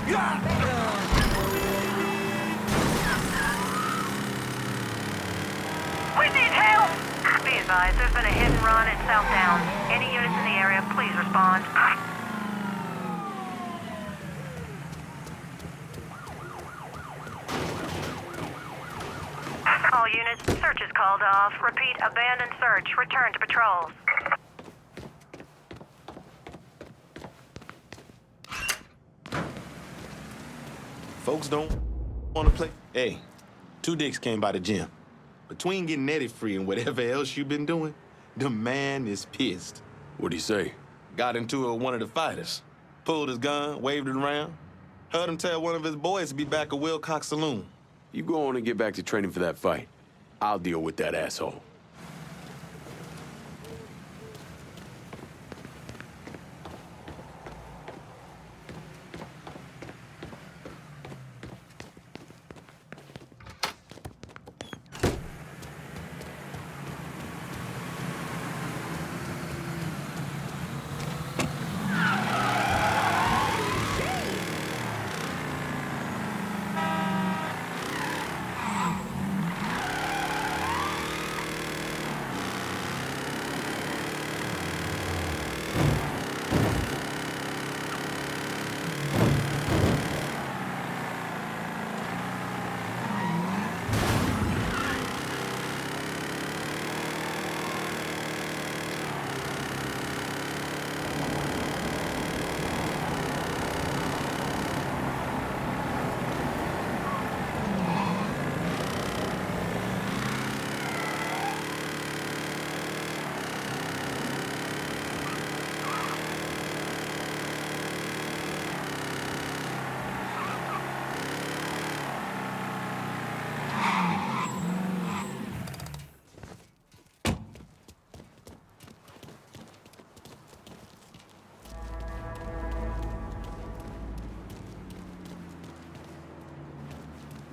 We need help! Be advised, there's been a hit and run in South Downs. Any units in the area, please respond. All units, search is called off. Repeat, abandoned search. Return to patrols. Folks don't want to play. Hey, 2 dicks came by the gym. Between getting Eddie free and whatever else you've been doing, the man is pissed. What'd he say? Got into it with one of the fighters. Pulled his gun, waved it around. Heard him tell one of his boys to be back at Wilcox Saloon. You go on and get back to training for that fight. I'll deal with that asshole.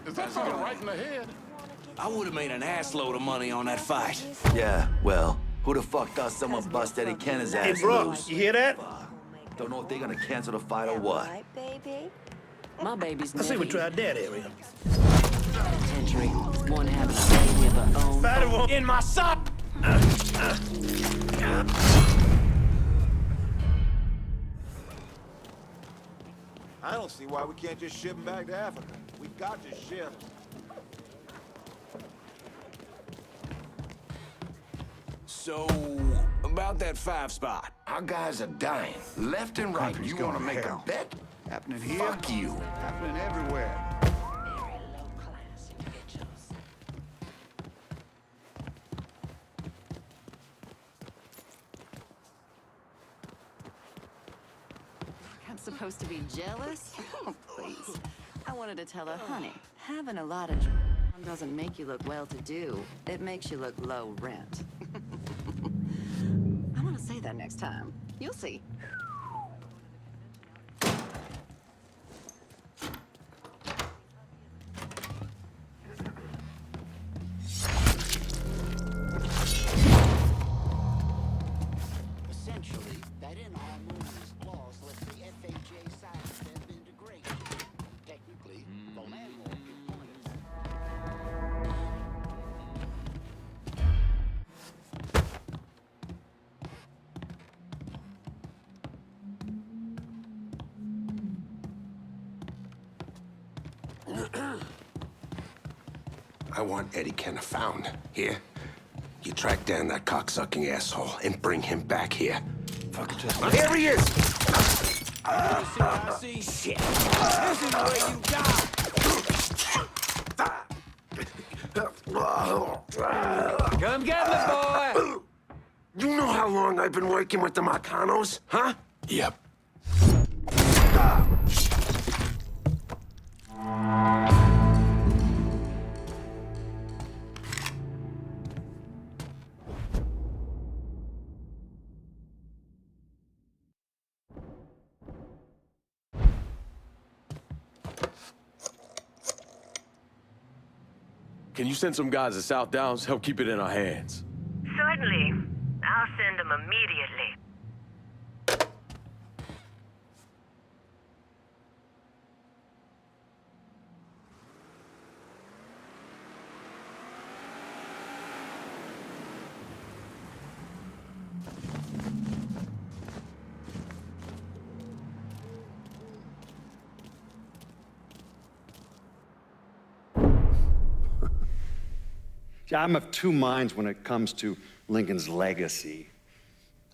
That's right in the head. I would have made an assload of money on that fight. Yeah, well, who the fuck thought someone bust Eddie Kenner's ass Hey, bro, loose? you hear that? Don't know if they're gonna cancel the fight or what. Right, baby? My baby's I say never we try that area. penitentiary. One having a baby of her own. Fighter won't In my son! I don't see why we can't just ship him back to Africa. We got to ship. So, about that 5 spot. Our guys are dying, left and right. Country's You going want to to make hell. a bet? Happening here. Fuck you. Happening everywhere. Very low class individuals. I'm supposed to be jealous? Oh, please. I wanted to tell her, honey, having a lot of doesn't make you look well-to-do. It makes you look low rent. I'm gonna say that next time. You'll see. Essentially, that inharmonious clause lets the FHA sidestep integration. Technically, the landlord can point it. I want Eddie Kenner found. Here? You track down that cocksucking asshole and bring him back here. Fucking just... Here he is! I see. Shit. This is where you die. Come get me, boy! You know how long I've been working with the Marcanos, huh? Yep. Can you send some guys to South Downs? Help keep it in our hands. Certainly. I'll send them immediately. See, I'm of two minds when it comes to Lincoln's legacy.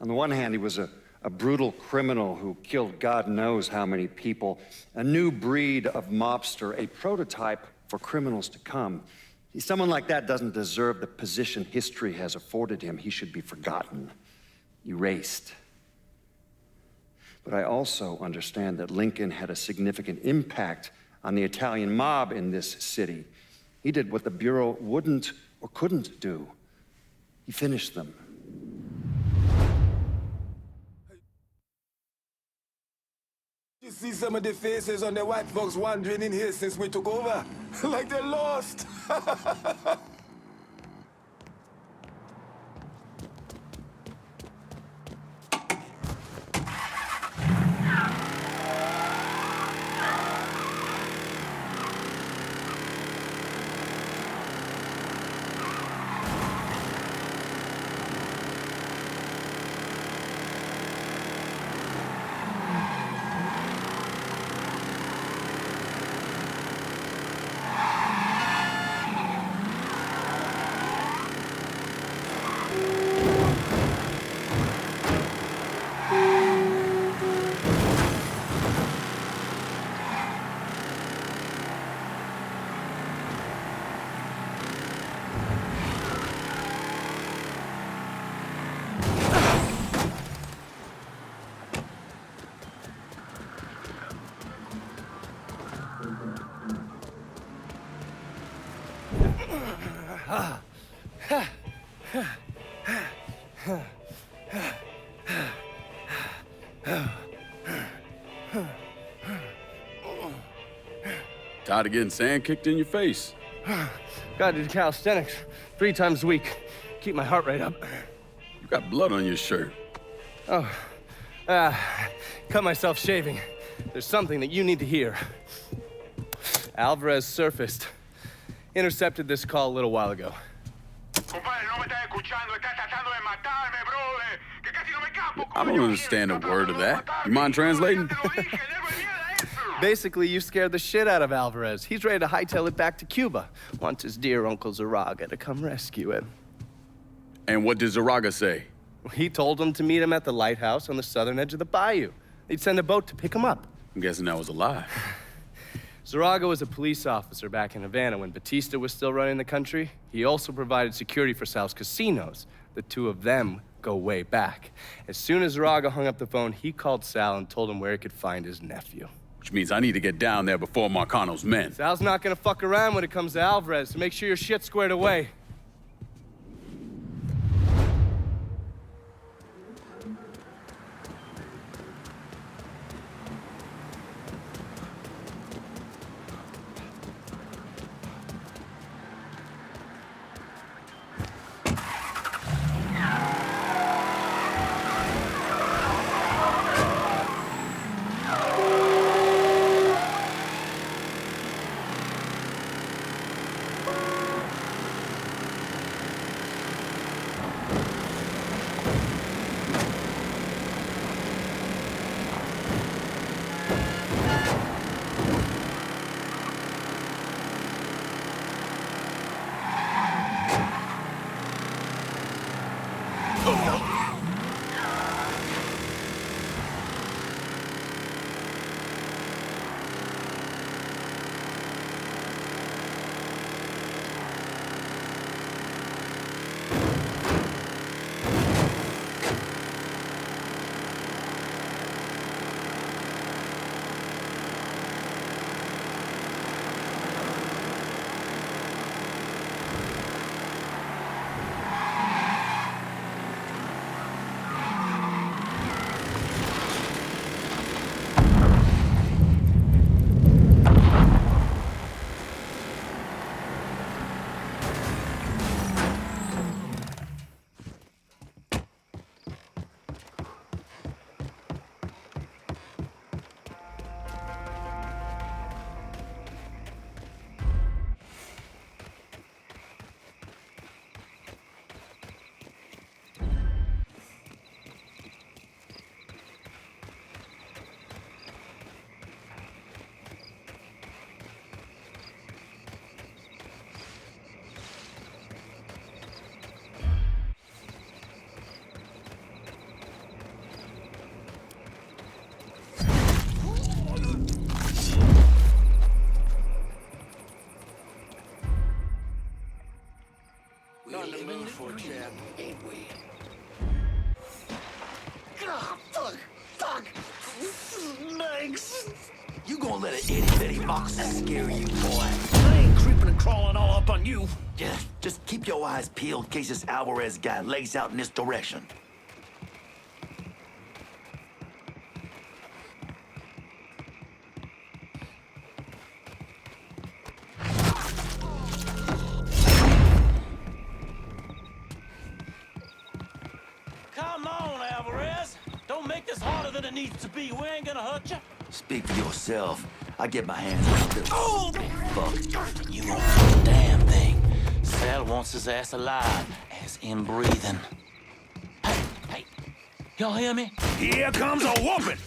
On the one hand, he was a brutal criminal who killed God knows how many people, a new breed of mobster, a prototype for criminals to come. See, someone like that doesn't deserve the position history has afforded him. He should be forgotten, erased. But I also understand that Lincoln had a significant impact on the Italian mob in this city. He did what the Bureau wouldn't or couldn't do. He finished them. You see some of the faces on the white folks wandering in here since we took over? Like they're lost. Tired of getting sand kicked in your face? Gotta do calisthenics 3 times a week. Keep my heart rate up. You got blood on your shirt. Oh, cut myself shaving. There's something that you need to hear. Alvarez surfaced. Intercepted this call a little while ago. I don't understand a word of that. You mind translating? Basically, you scared the shit out of Alvarez. He's ready to hightail it back to Cuba. Wants his dear Uncle Zaraga to come rescue him. And what did Zaraga say? He told him to meet him at the lighthouse on the southern edge of the bayou. He'd send a boat to pick him up. I'm guessing that was a lie. Zaraga was a police officer back in Havana when Batista was still running the country. He also provided security for Sal's casinos. The two of them go way back. As soon as Zaraga hung up the phone, he called Sal and told him where he could find his nephew. Which means I need to get down there before Marcano's men. Sal's not gonna fuck around when it comes to Alvarez, so make sure your shit's squared away. fuck! Thanks. You gonna let an itty-bitty moccasin scare you, boy? I ain't creeping and crawling all up on you. Just keep your eyes peeled in case this Alvarez guy lays out in this direction. Come on, Alvarez. Don't make this harder than it needs to be. We ain't gonna hurt you. Speak for yourself. I get my hands on this. Oh! Fuck. You won't do a damn thing. Sal wants his ass alive, as in breathing. Hey, y'all hear me? Here comes a whooping.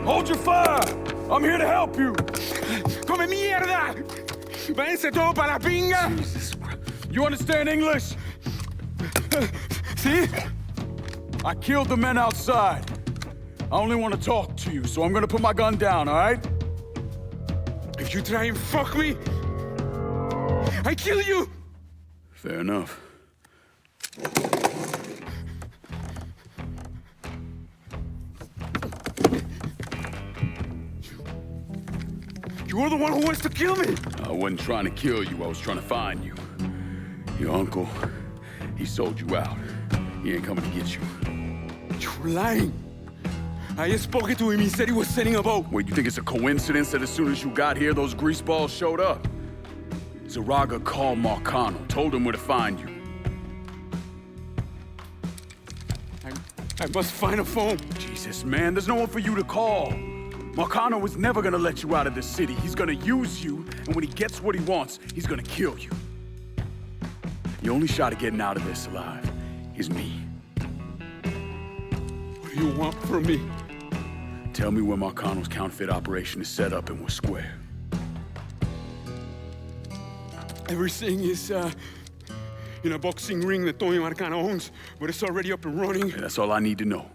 Hold your fire! I'm here to help you! Come mierda! Váyanse todo para la pinga! You understand English? See? I killed the men outside. I only want to talk to you, so I'm gonna put my gun down, all right? If you try and fuck me, I kill you! Fair enough. You're the one who wants to kill me! I wasn't trying to kill you, I was trying to find you. Your uncle, he sold you out. He ain't coming to get you. You're lying! I just spoke to him, he said he was sending a boat. Wait, you think it's a coincidence that as soon as you got here, those greaseballs showed up? Zaraga called Marcano, told him where to find you. I must find a phone. Jesus, man, there's no one for you to call. Marcano was never gonna let you out of the city. He's gonna use you, and when he gets what he wants, he's gonna kill you. The only shot at getting out of this alive is me. What do you want from me? Tell me where Marcano's counterfeit operation is set up and we're square. Everything is, in a boxing ring that Tony Marcano owns, but it's already up and running. Yeah, that's all I need to know.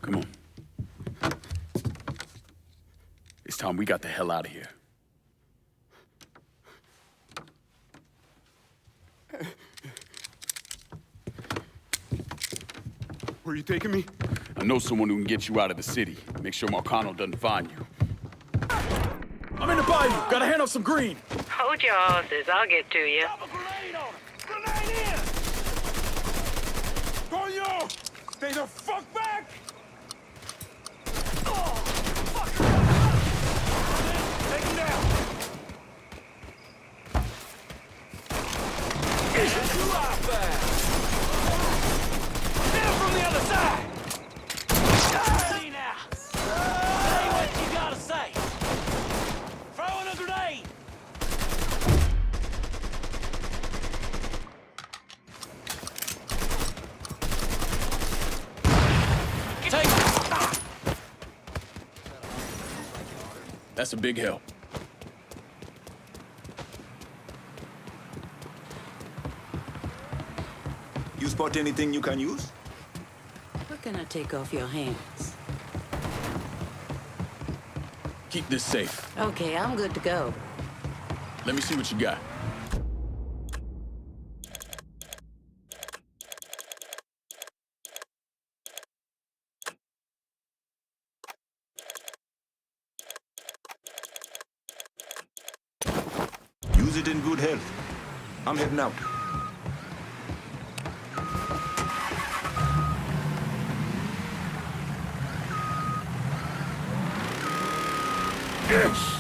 Come on. It's time we got the hell out of here. Where are you taking me? I know someone who can get you out of the city. Make sure Marcano doesn't find you. I'm in the bayou. Gotta hand off some green. Hold your horses. I'll get to you. Drop a grenade on him! Grenade in! Coño! Stay the fuck back! Take him down! Get you out there! Hit him from the other side! Ready now! Say what you gotta say! Throwing a grenade! Take it! That's a big help. You spot anything you can use? What can I take off your hands? Keep this safe. Okay, I'm good to go. Let me see what you got. Use it in good health. I'm heading out. Yes!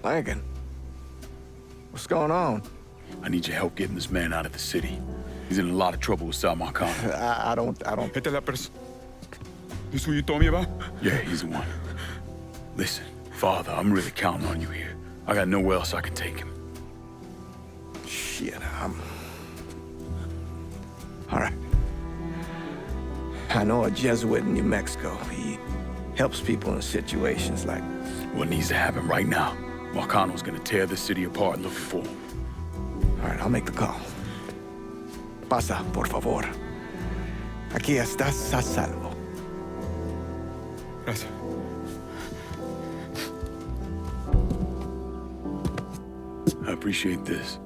Lincoln? What's going on? I need your help getting this man out of the city. He's in a lot of trouble with Sal Marcano. I don't... Esta es la This who you told me about? Yeah, he's the one. Listen, Father, I'm really counting on you here. I got nowhere else I can take him. Shit, all right. I know a Jesuit in New Mexico. He helps people in situations like... What needs to happen right now? Marcano's gonna tear the city apart looking for him. All right, I'll make the call. Pasa, por favor. Aquí estás a salvo. Gracias. I appreciate this.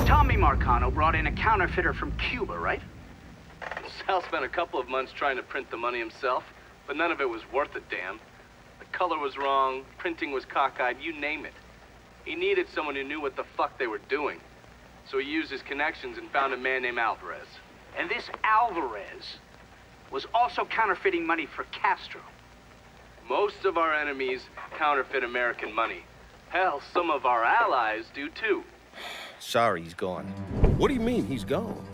Tommy Marcano brought in a counterfeiter from Cuba, right? Sal spent a couple of months trying to print the money himself, but none of it was worth a damn. The color was wrong, printing was cockeyed, you name it. He needed someone who knew what the fuck they were doing. So he used his connections and found a man named Alvarez. And this Alvarez was also counterfeiting money for Castro. Most of our enemies counterfeit American money. Hell, some of our allies do too. Sorry, he's gone. What do you mean, he's gone?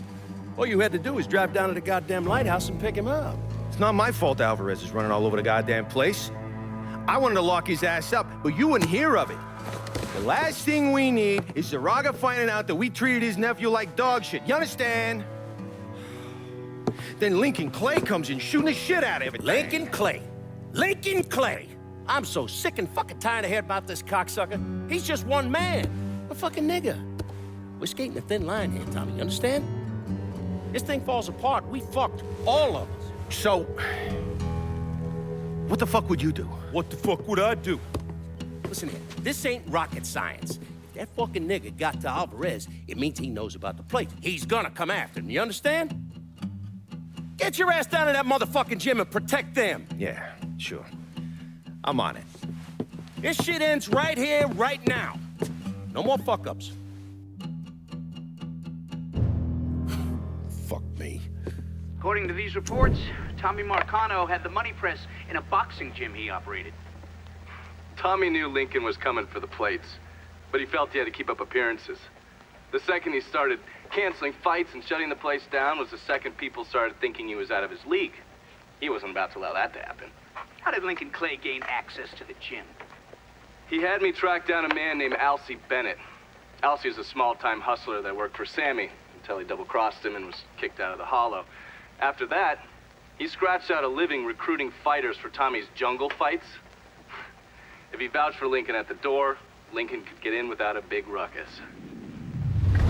All you had to do was drive down to the goddamn lighthouse and pick him up. It's not my fault Alvarez is running all over the goddamn place. I wanted to lock his ass up, but you wouldn't hear of it. The last thing we need is Zaraga finding out that we treated his nephew like dog shit. You understand? Then Lincoln Clay comes in shooting the shit out of it. Lincoln Clay? Lincoln Clay? I'm so sick and fucking tired of hearing about this cocksucker. He's just one man. A fucking nigga. We're skating a thin line here, Tommy, you understand? This thing falls apart, we fucked, all of us. So, what the fuck would you do? What the fuck would I do? Listen here, this ain't rocket science. If that fucking nigga got to Alvarez, it means he knows about the place. He's gonna come after him, you understand? Get your ass down to that motherfucking gym and protect them. Yeah, sure. I'm on it. This shit ends right here, right now. No more fuck-ups. Fuck me. According to these reports, Tommy Marcano had the money press in a boxing gym he operated. Tommy knew Lincoln was coming for the plates, but he felt he had to keep up appearances. The second he started canceling fights and shutting the place down was the second people started thinking he was out of his league. He wasn't about to allow that to happen. How did Lincoln Clay gain access to the gym? He had me track down a man named Alcy Bennett. Alcy is a small-time hustler that worked for Sammy until he double-crossed him and was kicked out of the hollow. After that, He scratched out a living recruiting fighters for Tommy's jungle fights. If he vouched for Lincoln at the door, Lincoln could get in without a big ruckus.